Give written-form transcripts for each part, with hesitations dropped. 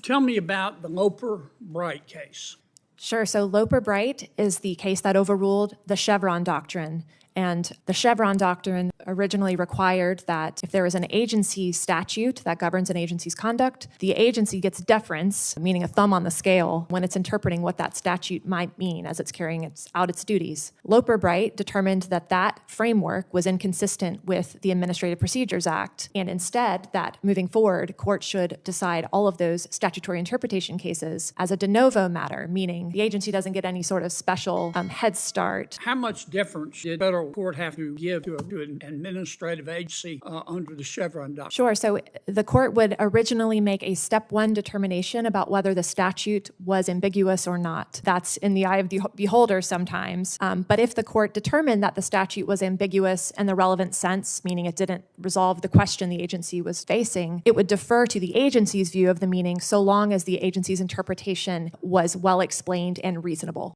Tell me about the Loper Bright case. Sure. So Loper Bright is the case that overruled the Chevron Doctrine. And the Chevron Doctrine originally required that if there is an agency statute that governs an agency's conduct, the agency gets deference, meaning a thumb on the scale, when it's interpreting what that statute might mean as it's carrying out its duties. Loper Bright determined that that framework was inconsistent with the Administrative Procedures Act, and instead that moving forward, courts should decide all of those statutory interpretation cases as a de novo matter, meaning the agency doesn't get any sort of special head start. How much difference did federal court have to give to an administrative agency under the Chevron Doctrine? Sure. So the court would originally make a step one determination about whether the statute was ambiguous or not. That's in the eye of the beholder sometimes. But if the court determined that the statute was ambiguous in the relevant sense, meaning it didn't resolve the question the agency was facing, it would defer to the agency's view of the meaning so long as the agency's interpretation was well explained and reasonable.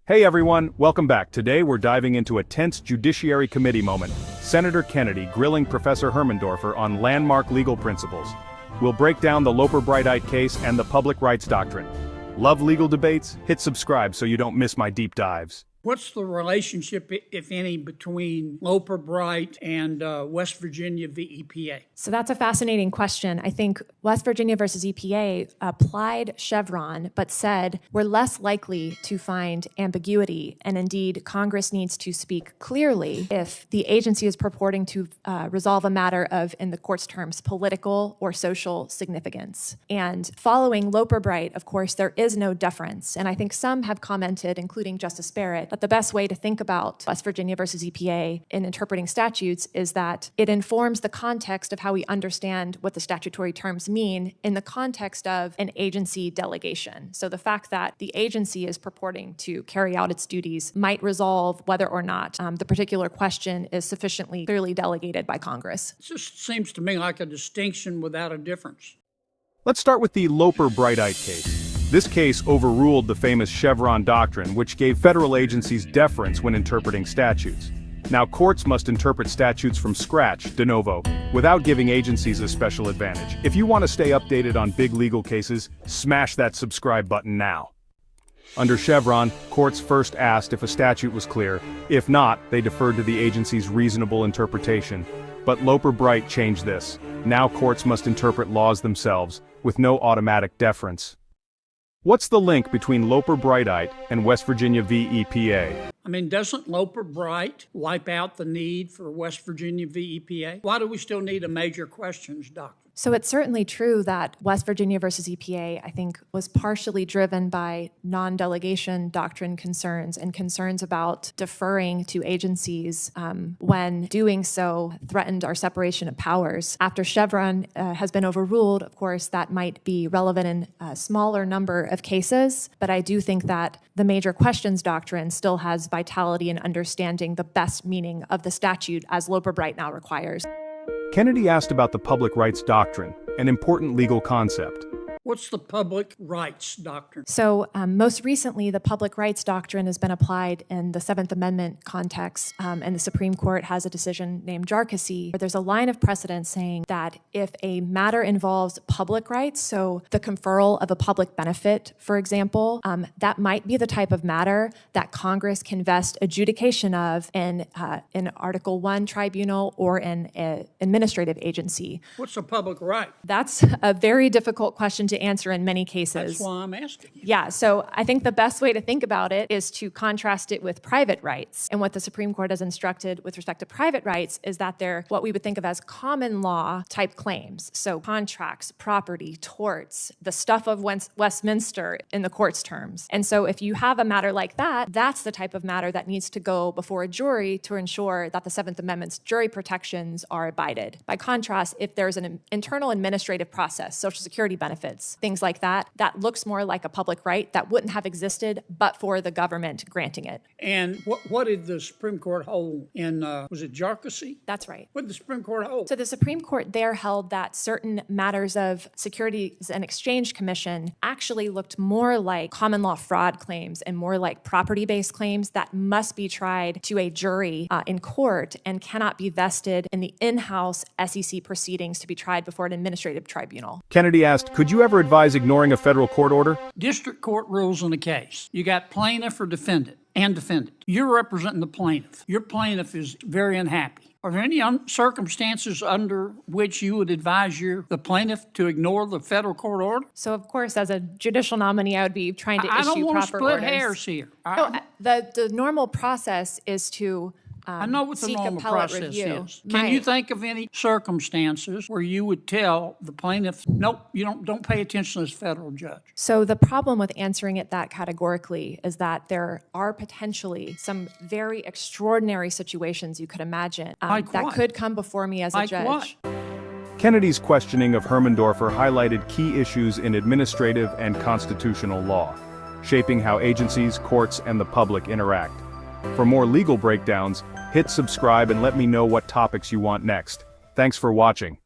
Hey everyone, welcome back. Today we're diving into a tense Judiciary Committee moment. Senator Kennedy grilling Professor Hermandorfer on landmark legal principles. We'll break down the Loper Brightite case and the public rights doctrine. Love legal debates? Hit subscribe so you don't miss my deep dives. What's the relationship, if any, between Loper Bright and West Virginia v. EPA? So that's a fascinating question. I think West Virginia versus EPA applied Chevron, but said we're less likely to find ambiguity. And indeed, Congress needs to speak clearly if the agency is purporting to resolve a matter of, in the court's terms, political or social significance. And following Loper Bright, of course, there is no deference. And I think some have commented, including Justice Barrett, that the best way to think about West Virginia versus EPA in interpreting statutes is that it informs the context of how we understand what the statutory terms mean in the context of an agency delegation. So the fact that the agency is purporting to carry out its duties might resolve whether or not the particular question is sufficiently clearly delegated by Congress. It just seems to me like a distinction without a difference. Let's start with the Loper Brightite case. This case overruled the famous Chevron Doctrine, which gave federal agencies deference when interpreting statutes. Now courts must interpret statutes from scratch, de novo, without giving agencies a special advantage. If you want to stay updated on big legal cases, smash that subscribe button now. Under Chevron, courts first asked if a statute was clear. If not, they deferred to the agency's reasonable interpretation. But Loper Bright changed this. Now courts must interpret laws themselves, with no automatic deference. What's the link between Loper Brightite and West Virginia v. EPA? I mean, doesn't Loper Bright wipe out the need for West Virginia v. EPA? Why do we still need a major questions doctrine? So it's certainly true that West Virginia versus EPA, I think, was partially driven by non-delegation doctrine concerns and concerns about deferring to agencies when doing so threatened our separation of powers. After Chevron has been overruled, of course, that might be relevant in a smaller number of cases, but I do think that the major questions doctrine still has vitality in understanding the best meaning of the statute as Loper Bright now requires. Kennedy asked about the public rights doctrine, an important legal concept. What's the public rights doctrine? So most recently, the public rights doctrine has been applied in the Seventh Amendment context, and the Supreme Court has a decision named Jarkissi, where there's a line of precedent saying that if a matter involves public rights, so the conferral of a public benefit, for example, that might be the type of matter that Congress can vest adjudication of in Article I tribunal or in an administrative agency. What's a public right? That's a very difficult question to answer in many cases. That's why I'm asking you. Yeah, so I think the best way to think about it is to contrast it with private rights. And what the Supreme Court has instructed with respect to private rights is that they're what we would think of as common law type claims. So contracts, property, torts, the stuff of Westminster in the court's terms. And so if you have a matter like that, that's the type of matter that needs to go before a jury to ensure that the Seventh Amendment's jury protections are abided. By contrast, if there's an internal administrative process, Social Security benefits, things like that, that looks more like a public right that wouldn't have existed but for the government granting it. And what did the Supreme Court hold in, was it Jarkissi? That's right. What did the Supreme Court hold? So the Supreme Court there held that certain matters of Securities and Exchange Commission actually looked more like common law fraud claims and more like property-based claims that must be tried to a jury in court and cannot be vested in the in-house SEC proceedings to be tried before an administrative tribunal. Kennedy asked, could you ever ever advise ignoring a federal court order? District court rules in a case. You got plaintiff or defendant and defendant. You're representing the plaintiff. Your plaintiff is very unhappy. Are there any circumstances under which you would advise the plaintiff to ignore the federal court order? So, of course, as a judicial nominee, I would be trying to I issue don't want to proper split orders. hairs here. No, the normal process is to I know what the seek normal appellate process review. is. Can you think of any circumstances where you would tell the plaintiff, nope, you don't pay attention to this federal judge? So the problem with answering it that categorically is that there are potentially some very extraordinary situations you could imagine Like that what? could come before me as a Like judge. what? Kennedy's questioning of Hermandorfer highlighted key issues in administrative and constitutional law, shaping how agencies, courts, and the public interact. For more legal breakdowns, hit subscribe and let me know what topics you want next. Thanks for watching.